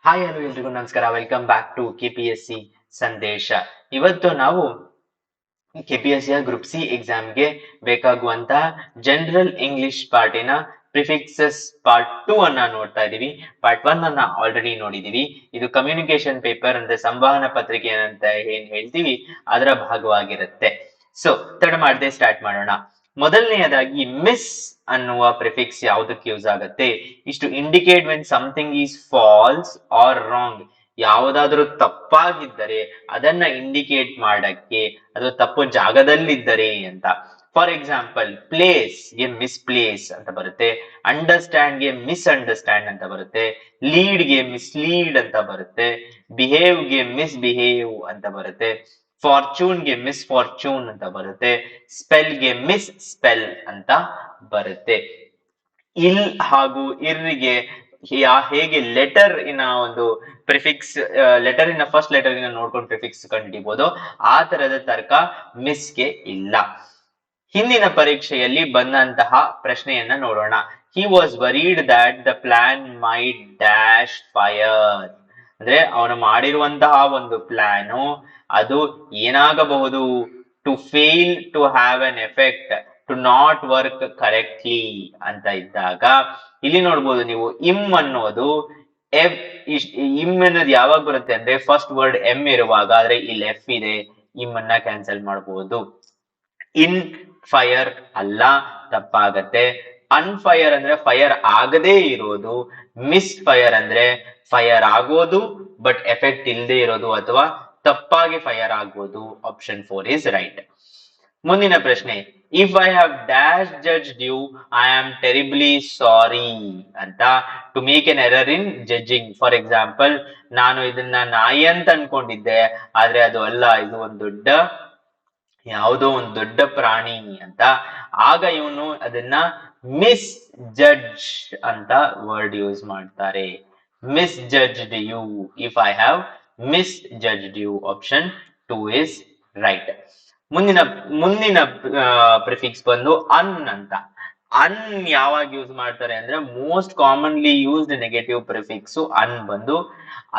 Hi hello ಎಲ್ರಿಗೂ ನಮಸ್ಕಾರ. Welcome back to KPSC ಸಂದೇಶ. ಇವತ್ತು ನಾವು KPSC ಗ್ರೂಪ್ ಸಿ ಎಕ್ಸಾಮ್ಗೆ ಬೇಕಾಗುವಂತಹ ಜನರಲ್ ಇಂಗ್ಲಿಷ್ ಪಾರ್ಟಿನ ಪ್ರಿಫಿಕ್ಸಸ್ ಪಾರ್ಟ್ 2 ಅನ್ನ ನೋಡ್ತಾ ಇದೀವಿ. ಪಾರ್ಟ್ 1 ಅನ್ನ ಆಲ್ರೆಡಿ ನೋಡಿದೀವಿ. ಇದು ಕಮ್ಯುನಿಕೇಶನ್ ಪೇಪರ್ ಅಂದ್ರೆ ಸಂವಹನ ಪತ್ರಿಕೆ ಅಂತ ಏನ್ ಹೇಳ್ತೀವಿ ಅದರ ಭಾಗವಾಗಿರುತ್ತೆ. ಸೊ ತಡ ಮಾಡದೆ ಸ್ಟಾರ್ಟ್ ಮಾಡೋಣ. ಮೊದಲನೆಯದಾಗಿ ಮಿಸ್ ಅನ್ನುವ ಪ್ರಿಫಿಕ್ಸ್ ಯಾವುದಕ್ಕೆ ಯೂಸ್ ಆಗುತ್ತೆ? ಇಷ್ಟು indicate when something is false or wrong. ಯಾವುದಾದ್ರೂ ತಪ್ಪಾಗಿದ್ದರೆ ಅದನ್ನ ಇಂಡಿಕೇಟ್ ಮಾಡಕ್ಕೆ, ಅದು ತಪ್ಪು ಜಾಗದಲ್ಲಿದ್ದರೆ ಅಂತ. ಫಾರ್ ಎಕ್ಸಾಂಪಲ್, ಪ್ಲೇಸ್ ಗೆ ಮಿಸ್ ಪ್ಲೇಸ್ ಅಂತ ಬರುತ್ತೆ, ಅಂಡರ್ಸ್ಟ್ಯಾಂಡ್ ಗೆ ಮಿಸ್ ಅಂಡರ್ಸ್ಟ್ಯಾಂಡ್ ಅಂತ ಬರುತ್ತೆ, ಲೀಡ್ ಗೆ ಮಿಸ್ ಲೀಡ್ ಅಂತ ಬರುತ್ತೆ, ಬಿಹೇವ್ ಗೆ ಮಿಸ್ ಬಿಹೇವ್ ಅಂತ ಬರುತ್ತೆ, ಫಾರ್ಚೂನ್ ಗೆ ಮಿಸ್ ಫಾರ್ಚೂನ್ ಅಂತ ಬರುತ್ತೆ, ಸ್ಪೆಲ್ ಗೆ ಮಿಸ್ ಸ್ಪೆಲ್ ಅಂತ ಬರುತ್ತೆ. ಇಲ್ ಹಾಗೂ ಇರ್ರಿಗೆ ಹೇಗೆ ಲೆಟರ್ ಇನ ಒಂದು ಪ್ರಿಫಿಕ್ಸ್, ಲೆಟರ್ ಇನ ಫಸ್ಟ್ ಲೆಟರ್ ಇನ ನೋಡ್ಕೊಂಡು ಪ್ರಿಫಿಕ್ಸ್ ಕಂಡುಹಿಡಿಯಬಹುದು, ಆ ತರದ ತರ್ಕ ಮಿಸ್ಗೆ ಇಲ್ಲ. ಹಿಂದಿನ ಪರೀಕ್ಷೆಯಲ್ಲಿ ಬಂದಂತಹ ಪ್ರಶ್ನೆಯನ್ನ ನೋಡೋಣ. He was worried that the plan might dash fire. ಅಂದ್ರೆ ಅವನು ಮಾಡಿರುವಂತಹ ಒಂದು ಪ್ಲಾನು ಅದು ಏನಾಗಬಹುದು? To fail to have an effect, to not work correctly ಅಂತ ಇದ್ದಾಗ ಇಲ್ಲಿ ನೋಡ್ಬೋದು ನೀವು ಇಮ್ ಅನ್ನೋದು ಎಫ್. ಇಮ್ ಅನ್ನೋದು ಯಾವಾಗ ಬರುತ್ತೆ ಅಂದ್ರೆ ಫಸ್ಟ್ ವರ್ಡ್ ಎಂ ಇರುವಾಗ. ಆದ್ರೆ ಇಲ್ಲಿ ಎಫ್ ಇದೆ, ಇಮ್ ಅನ್ನ ಕ್ಯಾನ್ಸಲ್ ಮಾಡಬಹುದು. ಇನ್ ಫೈರ್ ಅಲ್ಲ, ತಪ್ಪಾಗತ್ತೆ. ಅನ್ಫೈರ್ ಅಂದ್ರೆ ಫೈರ್ ಆಗದೇ ಇರೋದು, ಮಿಸ್ ಫೈರ್ ಅಂದ್ರೆ ಫೈರ್ ಆಗೋದು ಬಟ್ ಎಫೆಕ್ಟ್ ಇಲ್ಲದೆ ಇರೋದು ಅಥವಾ ತಪ್ಪಾಗಿ ಫೈರ್ ಆಗ್ಬೋದು. Option 4 is right. ಮುಂದಿನ ಪ್ರಶ್ನೆ, if I have dash judged you I am terribly sorry ಅಂತ. To make an error in judging. For example, ನಾನು ಇದನ್ನ ನಾಯಿ ಅಂತ ಅನ್ಕೊಂಡಿದ್ದೆ, ಆದ್ರೆ ಅದು ಅಲ್ಲ, ಇದು ಒಂದು ಯಾವುದೋ ಒಂದು ದೊಡ್ಡ ಪ್ರಾಣಿ ಅಂತ. ಆಗ ಇವನು ಅದನ್ನ ಮಿಸ್ ಜಡ್ಜ್ ಅಂತ ವರ್ಡ್ ಯೂಸ್ ಮಾಡ್ತಾರೆ. Misjudged you, if I have misjudged you. Option 2 is right. ಮುಂದಿನ ಮುಂದಿನ ಪ್ರಿಫಿಕ್ಸ್ ಬಂದು ಅನ್ ಅಂತ. ಅನ್ ಯಾವಾಗ ಯೂಸ್ ಮಾಡ್ತಾರೆ ಅಂದ್ರೆ most commonly used negative prefix un ಬಂದು.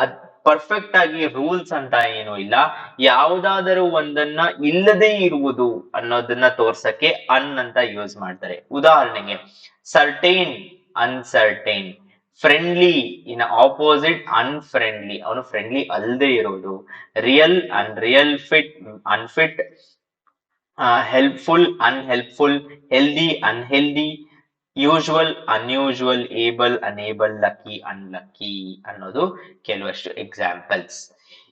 ಅದ್ ಪರ್ಫೆಕ್ಟ್ ಆಗಿ ರೂಲ್ಸ್ ಅಂತ ಏನೂ ಇಲ್ಲ, ಯಾವುದಾದರೂ ಒಂದನ್ನ ಇಲ್ಲದೆ ಇರುವುದು ಅನ್ನೋದನ್ನ ತೋರ್ಸಕ್ಕೆ ಅನ್ ಅಂತ ಯೂಸ್ ಮಾಡ್ತಾರೆ. ಉದಾಹರಣೆಗೆ certain, uncertain. Friendly in opposite unfriendly, ಅವನು ಫ್ರೆಂಡ್ಲಿ ಅಲ್ಲದೆ ಇರೋದು. Real, unreal. Fit, unfit. Helpful, unhelpful. Healthy, unhealthy. Usual, unusual. Able, unable. Lucky, unlucky ಅನ್ನೋದು ಕೆಲವಷ್ಟು ಎಕ್ಸಾಂಪಲ್ಸ್.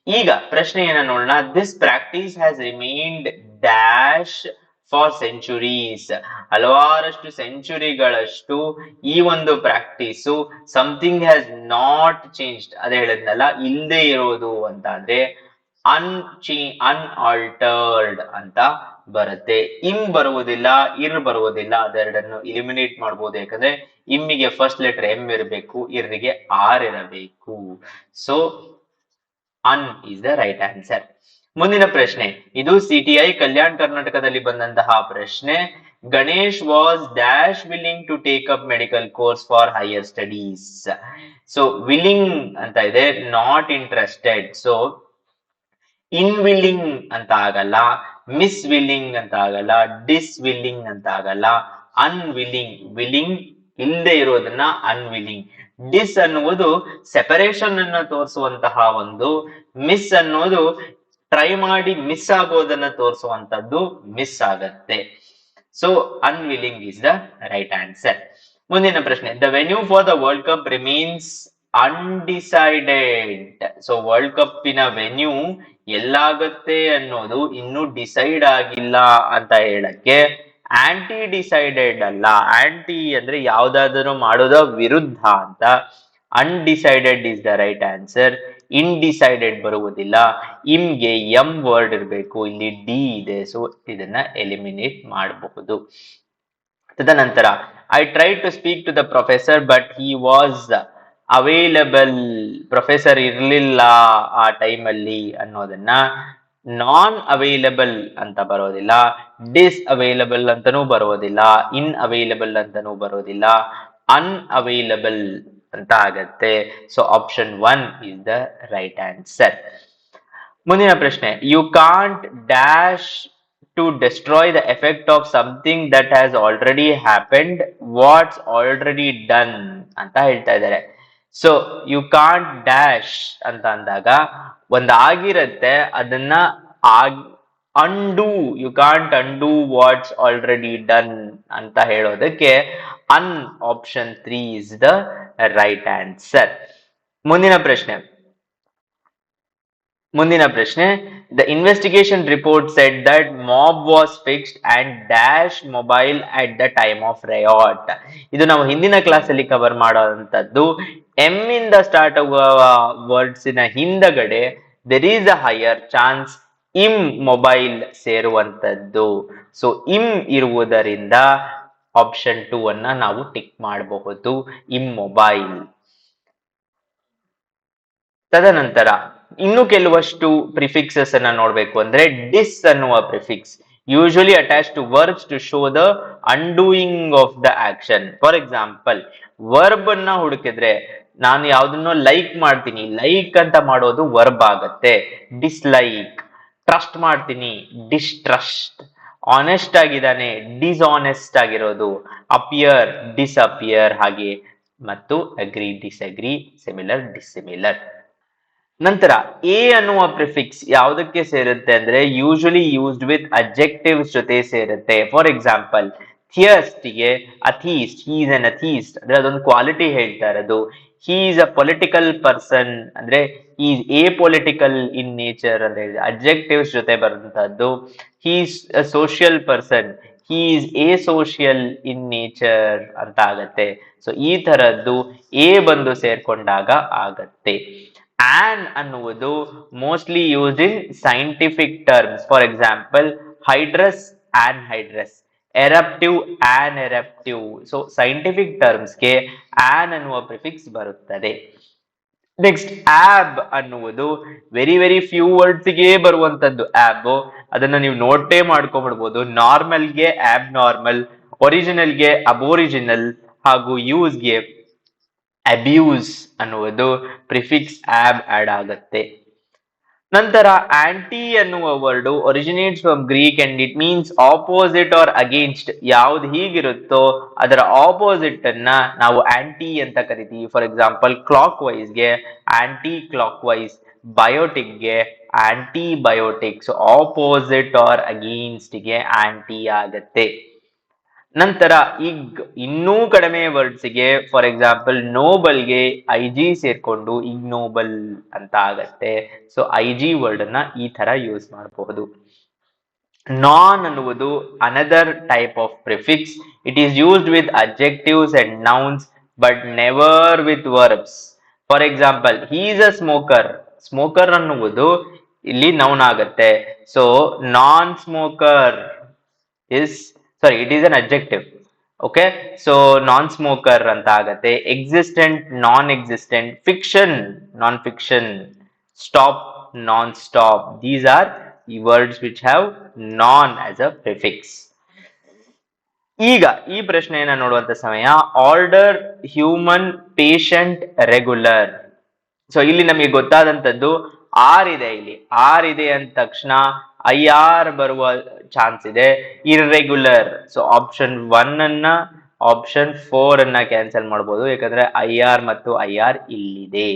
ಈಗ ಪ್ರಶ್ನೆಯನ್ನ ನೋಡೋಣ. This practice has remained dash for centuries. ಹಲವಾರಷ್ಟು ಸೆಂಚುರಿಗಳಷ್ಟು ಈ ಒಂದು practice something has not changed. ಅದೇ ಹೇಳಿದ್ನಲ್ಲ, ಇಲ್ಲದೆ ಇರೋದು ಅಂತ ಅಂದ್ರೆ ಅನ್ಆಲ್ಟರ್ಡ್ ಅಂತ ಬರುತ್ತೆ. ಇಮ್ ಬರುವುದಿಲ್ಲ, ಇರ್ ಬರುವುದಿಲ್ಲ. ಅದೆರಡನ್ನು ಇಲಿಮಿನೇಟ್ ಮಾಡಬಹುದು. ಯಾಕಂದ್ರೆ ಇಮ್ಮಿಗೆ ಫಸ್ಟ್ ಲೆಟರ್ ಎಂ ಇರಬೇಕು, ಇರ್ರಿಗೆ ಆರ್ ಇರಬೇಕು. So un is the right answer. ಮುಂದಿನ ಪ್ರಶ್ನೆ, ಇದು ಸಿಟಿಐ ಕಲ್ಯಾಣ ಕರ್ನಾಟಕದಲ್ಲಿ ಬಂದಂತಹ ಪ್ರಶ್ನೆ. Ganesh was dash willing to take up medical course for higher studies. So willing ಅಂತ ಇದೆ, not interested. So in willing ಅಂತ ಆಗಲ್ಲ, ಮಿಸ್ ವಿಲ್ಲಿಂಗ್ ಅಂತ ಆಗಲ್ಲ, ಡಿಸ್ ವಿಲ್ಲಿಂಗ್ ಅಂತ ಆಗಲ್ಲ. ಅನ್ವಿಲ್ಲಿಂಗ್, ವಿಲ್ಲಿಂಗ್ ಇಲ್ಲದೆ ಇರೋದನ್ನ ಅನ್ವಿಲ್ಲಿಂಗ್. ಡಿಸ್ ಅನ್ನುವುದು ಸೆಪರೇಷನ್ ಅನ್ನ ತೋರಿಸುವಂತಹ ಒಂದು, ಮಿಸ್ ಅನ್ನೋದು ಟ್ರೈ ಮಾಡಿ ಮಿಸ್ ಆಗೋದನ್ನ ತೋರಿಸುವಂತದ್ದು, ಮಿಸ್ ಆಗತ್ತೆ. So unwilling is the right answer. ಮುಂದಿನ ಪ್ರಶ್ನೆ, the venue for the world cup remains undecided. So world ಕಪ್ಪಿನ ವೆನ್ಯೂ ಎಲ್ಲಾಗತ್ತೆ ಅನ್ನೋದು ಇನ್ನೂ ಡಿಸೈಡ್ ಆಗಿಲ್ಲ ಅಂತ ಹೇಳಕ್ಕೆ ಆಂಟಿ ಡಿಸೈಡೆಡ್ ಅಲ್ಲ. ಆಂಟಿ ಅಂದ್ರೆ ಯಾವ್ದಾದ್ರು ಮಾಡೋದ ವಿರುದ್ಧ ಅಂತ. Undecided is the right answer. Indecided ಬರುವುದಿಲ್ಲ. ಇಮ್ಗೆ ಎಂ ವರ್ಡ್ ಇರಬೇಕು, ಇಲ್ಲಿ ಡಿ ಇದೆ. ಸೊ ಇದನ್ನ ಎಲಿಮಿನೇಟ್ ಮಾಡಬಹುದು. ತದನಂತರ, I try to speak to the professor but he was available. Professor ಇರ್ಲಿಲ್ಲ ಆ ಟೈಮಲ್ಲಿ ಅನ್ನೋದನ್ನ ನಾನ್ ಅವೈಲಬಲ್ ಅಂತ ಬರೋದಿಲ್ಲ, ಡಿಸ್ ಅವೈಲಬಲ್ ಅಂತಾನೂ ಬರೋದಿಲ್ಲ, ಇನ್ ಅವೈಲಬಲ್ ಅಂತಾನೂ ಬರೋದಿಲ್ಲ, ಅನ್ಅವೈಲಬಲ್ ಅಂತ ಆಗತ್ತೆ. So option 1 is the right answer. ಮುಂದಿನ ಪ್ರಶ್ನೆ, you can't dash to destroy the effect of something that has already happened, what's already done ಅಂತ ಹೇಳ್ತಾ ಇದ್ದಾರೆ. ಸೊ ಯು ಕಾಂಟ್ ಡ್ಯಾಶ್ ಅಂತ ಅಂದಾಗ ಆಗಿರತ್ತೆ, ಅದನ್ನ undo, you can't undo what's already done ಅಂತ ಹೇಳೋದಕ್ಕೆ un option 3 is the right answer. ಮುಂದಿನ ಪ್ರಶ್ನೆ, the investigation report said that mob was fixed and dash mobile at the time of riot. ಇದು ನಾವು ಹಿಂದಿನ ಕ್ಲಾಸ್ ಅಲ್ಲಿ ಕವರ್ ಮಾಡುವಂತದ್ದು. M ಇಂದ ಸ್ಟಾರ್ಟ್ ಆಗುವ ವರ್ಡ್ಸ್ ನ ಹಿಂದಗಡೆ there is a higher chance im mobile ಸೇರುವಂತದ್ದು. ಸೊ ಇಮ್ ಇರುವುದರಿಂದ ಆಪ್ಷನ್ 2 ಅನ್ನ ನಾವು ಟಿಕ್ ಮಾಡಬಹುದು, ಇಮ್ ಮೊಬೈಲ್. ತದನಂತರ ಇನ್ನು ಕೆಲವಷ್ಟು ಪ್ರಿಫಿಕ್ಸಸ್ ಅನ್ನ ನೋಡ್ಬೇಕು ಅಂದ್ರೆ, ಡಿಸ್ ಅನ್ನುವ prefix usually attach to verbs to show the undoing of the action. For example, verb ಅನ್ನ ಹುಡುಕಿದ್ರೆ ನಾನು ಯಾವ್ದನ್ನೋ ಲೈಕ್ ಮಾಡ್ತೀನಿ, ಲೈಕ್ ಅಂತ ಮಾಡೋದು ವರ್ಬ್ ಆಗತ್ತೆ. ಡಿಸ್ಲೈಕ್. ಟ್ರಸ್ಟ್ ಮಾಡ್ತೀನಿ, ಡಿಸ್ಟ್ರಸ್ಟ್. ಆನೆಸ್ಟ್ ಆಗಿದ್ದಾನೆ, ಡಿಸ್ಆನೆಸ್ಟ್ ಆಗಿರೋದು. ಅಪಿಯರ್, ಡಿಸ್ಅಪಿಯರ್ ಹಾಗೆ, ಮತ್ತು ಅಗ್ರಿ, ಡಿಸ್ಅಗ್ರಿ, ಸಿಮಿಲರ್, ಡಿಸ್ಸಿಮಿಲರ್. ನಂತರ ಎ ಅನ್ನುವ ಪ್ರಿಫಿಕ್ಸ್ ಯಾವುದಕ್ಕೆ ಸೇರುತ್ತೆ ಅಂದ್ರೆ, ಯೂಶುವಲಿ ಯೂಸ್ಡ್ ವಿತ್ ಅಬ್ಜೆಕ್ಟಿವ್ಸ್ ಜೊತೆ ಸೇರುತ್ತೆ. ಫಾರ್ ಎಕ್ಸಾಂಪಲ್, ಥಿಯಸ್ಟ್ ಗೆ ಅಥೀಸ್ಟ್, ಹಿ ಈಸ್ ಅನ್ ಅಥೀಸ್ಟ್ ಅಂದ್ರೆ ಅದೊಂದು ಕ್ವಾಲಿಟಿ ಹೇಳ್ತಾ ಇರೋದು. He is a political person ಅಂದ್ರೆ he is a political in nature ಅಂದ್ರೆ ಅಬ್ಜೆಕ್ಟಿವ್ಸ್ ಜೊತೆ ಬರುವಂತಹದ್ದು. He is a social person, he is a social in nature ಅಂತ ಆಗತ್ತೆ. ಸೊ ಈ ತರದ್ದು ಎ ಬಂದು ಸೇರ್ಕೊಂಡಾಗ ಆಗತ್ತೆ. ಆನ್ ಅನ್ನುವುದು mostly used in scientific terms. For example, hydrous, an hydrous, eruptive, an eruptive. So scientific ಟರ್ಮ್ಸ್ಗೆ ಆನ್ ಅನ್ನುವ ಪ್ರಿಫಿಕ್ಸ್ ಬರುತ್ತದೆ. ನೆಕ್ಸ್ಟ್, ಆಬ್ ಅನ್ನುವುದು ವೆರಿ ವೆರಿ ಫ್ಯೂ ವರ್ಡ್ಸ್ ಗೆ ಬರುವಂತದ್ದು. ಆಬ್ ಅದನ್ನ ನೀವು ನೋಟೇ ಮಾಡ್ಕೊಂಡ್ಬಿಡ್ಬೋದು. ನಾರ್ಮಲ್ಗೆ ಆಬ್ ನಾರ್ಮಲ್, ಒರಿಜಿನಲ್ಗೆ ಅಬೋರಿಜಿನಲ್, ಹಾಗೂ ಯೂಸ್ಗೆ ಅಬ್ಯೂಸ್ ಅನ್ನುವುದು ಪ್ರಿಫಿಕ್ಸ್ ಆಬ್ ಆಡ್ ಆಗತ್ತೆ. ನಂತರ ಆಂಟಿ ಅನ್ನುವ word originates from Greek and it means opposite or against. ಯಾವ್ದು ಹೀಗಿರುತ್ತೋ ಅದರ ಆಪೋಸಿಟ್ ಅನ್ನ ನಾವು ಆಂಟಿ ಅಂತ ಕರಿತೀವಿ. ಫಾರ್ ಎಕ್ಸಾಂಪಲ್, ಕ್ಲಾಕ್ ವೈಸ್ಗೆ ಆಂಟಿ ಕ್ಲಾಕ್ ವೈಸ್, ಬಯೋಟಿಕ್ಗೆ ಆಂಟಿ ಬಯೋಟಿಕ್. ಸೊ ಆಪೋಸಿಟ್ ಆರ್ ಅಗೇನ್ಸ್ಟ್ಗೆ ಆಂಟಿ ಆಗತ್ತೆ. ನಂತರ ಇಗ್, ಇನ್ನೂ ಕಡಿಮೆ ವರ್ಡ್ಸ್ಗೆ ಫಾರ್ ಎಕ್ಸಾಂಪಲ್ ನೋಬಲ್ಗೆ ಐ ಜಿ ಸೇರ್ಕೊಂಡು ಇಗ್ನೋಬಲ್ ಅಂತ ಆಗತ್ತೆ. ಸೊ ಐ ಜಿ ವರ್ಡ್ ಅನ್ನ ಈ ತರ ಯೂಸ್ ಮಾಡಬಹುದು. ನಾನ್ ಅನ್ನುವುದು another type of prefix. It is used with adjectives and nouns but never with verbs. For example, he is a smoker. Smoker ಅನ್ನುವುದು ಇಲ್ಲಿ ನೌನ್ ಆಗತ್ತೆ. So non smoker is, sorry, it is an adjective. Okay, so non smoker ಅಂತ ಆಗತ್ತೆ. Existent, non existent. Fiction, non fiction. Stop, non stop. These are ಈ words which have non as a prefix. ಈಗ ಈ ಪ್ರಶ್ನೆಯನ್ನ ನೋಡುವಂತ ಸಮಯ, order, human, patient, regular. So ಇಲ್ಲಿ ನಮಗೆ ಗೊತ್ತಾದಂತದ್ದು ಆರ್ ಇದೆ. ಇಲ್ಲಿ ಆರ್ ಇದೆ ಅಂದ ತಕ್ಷಣ ಐ ಆರ್ ಬರುವ ಚಾನ್ಸ್ ಇದೆ. ಇರ್ರೆಗ್ಯುಲರ್. ಸೊ ಆಪ್ಷನ್ 1 ಅನ್ನ, ಆಪ್ಷನ್ 4 ಅನ್ನ ಕ್ಯಾನ್ಸಲ್ ಮಾಡಬಹುದು, ಯಾಕಂದ್ರೆ ಐ ಆರ್ ಮತ್ತು ಐ ಆರ್ ಇಲ್ಲಿದೆ.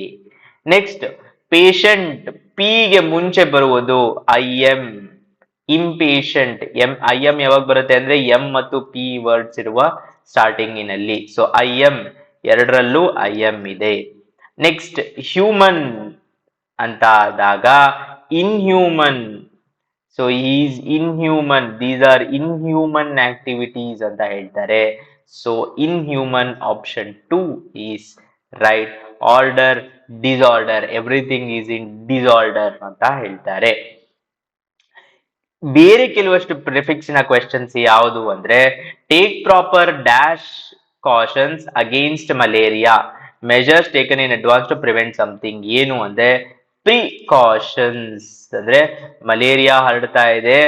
ನೆಕ್ಸ್ಟ್, ಪೇಷಂಟ್, ಪಿ ಗೆ ಮುಂಚೆ ಬರುವುದು I M. Impatient, I M ಯಾವಾಗ ಬರುತ್ತೆ ಅಂದ್ರೆ ಎಂ ಮತ್ತು ಪಿ ವರ್ಡ್ಸ್ ಇರುವ ಸ್ಟಾರ್ಟಿಂಗಿನಲ್ಲಿ. ಸೊ ಐ ಎಂ, ಎರಡರಲ್ಲೂ ಐ ಎಂ ಇದೆ. ನೆಕ್ಸ್ಟ್, ಹ್ಯೂಮನ್ ಅಂತ ಆದಾಗ inhuman. So is inhuman, these are inhuman activities ಅಂತ ಹೇಳ್ತಾರೆ. So inhuman option 2 is right. Order, disorder, everything is in disorder ಅಂತ ಹೇಳ್ತಾರೆ. ಬೇರೆ ಕೆಲವಷ್ಟು ಪ್ರಿಫಿಕ್ಸ್ ನ ಕ್ವೆಶ್ಚನ್ಸ್ ಯಾವುದು ಅಂದ್ರೆ, take proper dash cautions against malaria, measures taken in advance to prevent something. ಏನು ಅಂದ್ರೆ ಪ್ರಿಕಾಷನ್ಸ್ ಅಂದ್ರೆ ಮಲೇರಿಯಾ ಹರಡ್ತಾ ಇದೆ,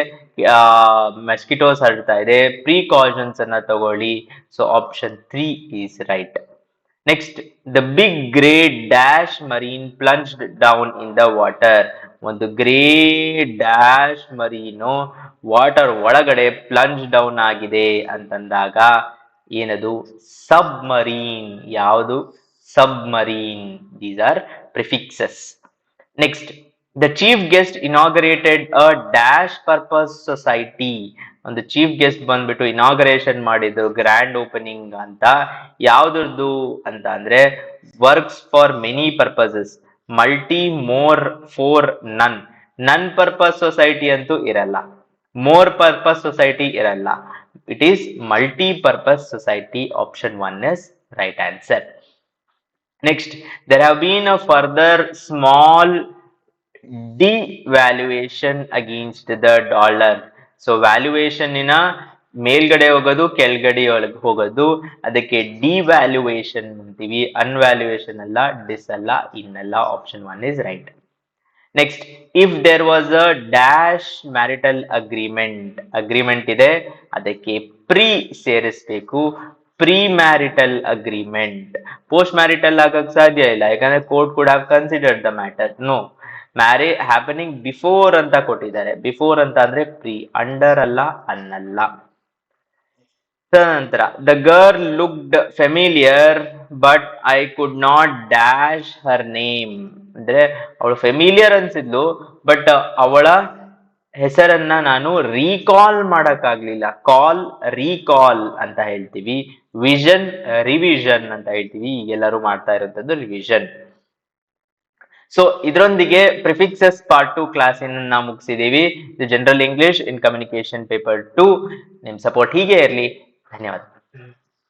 ಮಸ್ಕಿಟೋಸ್ ಹರಡ್ತಾ ಇದೆ, ಪ್ರಿಕಾಷನ್ಸ್ ಅನ್ನ ತಗೊಳ್ಳಿ. So option 3 is right. Next the big grey dash marine plunged down in the water. ಒಂದು grey dash marine water ಒಳಗಡೆ plunge down ಆಗಿದೆ ಅಂತಂದಾಗ ಏನದು? ಸಬ್ಮರೀನ್. ಯಾವುದು? Submarine. These are prefixes. Next the chief guest inaugurated a dash purpose society. ಒಂದು chief guest ಬಂದ್ಬಿಟ್ಟು inauguration ಮಾಡಿದ್ರು, grand opening ಅಂತ. ಯಾವ್ದು ಅಂತ ಅಂದ್ರೆ works for many purposes, multi, more, four, none. None purpose society ಅಂತೂ ಇರಲ್ಲ, ಮೋರ್ ಪರ್ಪಸ್ ಸೊಸೈಟಿ ಇರಲ್ಲ. It is multi purpose society. Option 1 is right answer. Next, there have been a further small devaluation against the dollar. So valuation ಇನ ಮೇಲ್ಗಡೆ ಹೋಗೋದು ಕೆಳಗಡೆ ಒಳಗೆ ಹೋಗೋದು, ಅದಕ್ಕೆ ಡಿವ್ಯಾಲ್ಯೂಯೇಷನ್ ಅಂತೀವಿ. ಅನ್ವ್ಯಾಲ್ಯೂಯೇಷನ್ ಅಲ್ಲ, ಡಿಸ್ ಅಲ್ಲ, ಇನ್ನಲ್ಲ. Option 1 is right. Next, if there was a dash marital agreement. Agreement ಇದೆ, ಅದಕ್ಕೆ ಪ್ರೀ ಸೇರಿಸಬೇಕು. Pre marital agreement. Post marital ಆಗಕ್ ಸಾಧ್ಯ ಇಲ್ಲ, ಯಾಕಂದ್ರೆ court could have considered the matter. No, marriage happening before ಅಂತ ಕೊಟ್ಟಿದ್ದಾರೆ. ಬಿಫೋರ್ ಅಂತ ಅಂದ್ರೆ ಪ್ರೀ, ಅಂಡರ್ ಅಲ್ಲ, ಅನ್ನಲ್ಲ. ನಂತರ the girl looked familiar but I could not dash her name. ಅಂದ್ರೆ ಅವಳು ಫೆಮಿಲಿಯರ್ ಅನ್ಸಿದ್ಲು, ಬಟ್ ಅವಳ ಹೆಸರನ್ನ ನಾನು ರೀಕಾಲ್ ಮಾಡಕ್ಕಾಗ್ಲಿಲ್ಲ. ಕಾಲ್, ರೀಕಾಲ್ ಅಂತ ಹೇಳ್ತೀವಿ. ವಿಷನ್, ರಿವಿಷನ್ ಅಂತ ಹೇಳ್ತೀವಿ. ಈಗೆಲ್ಲರೂ ಮಾಡ್ತಾ ಇರುವಂತದ್ದು ರಿವಿಷನ್. ಸೊ ಇದರೊಂದಿಗೆ ಪ್ರಿಫಿಕ್ಸಸ್ ಪಾರ್ಟ್ 2 ಕ್ಲಾಸಿನ ಮುಗಿಸಿದೀವಿ. ಇದು general English in communication paper 2. ನಿಮ್ ಸಪೋರ್ಟ್ ಹೀಗೆ ಇರಲಿ. ಧನ್ಯವಾದ.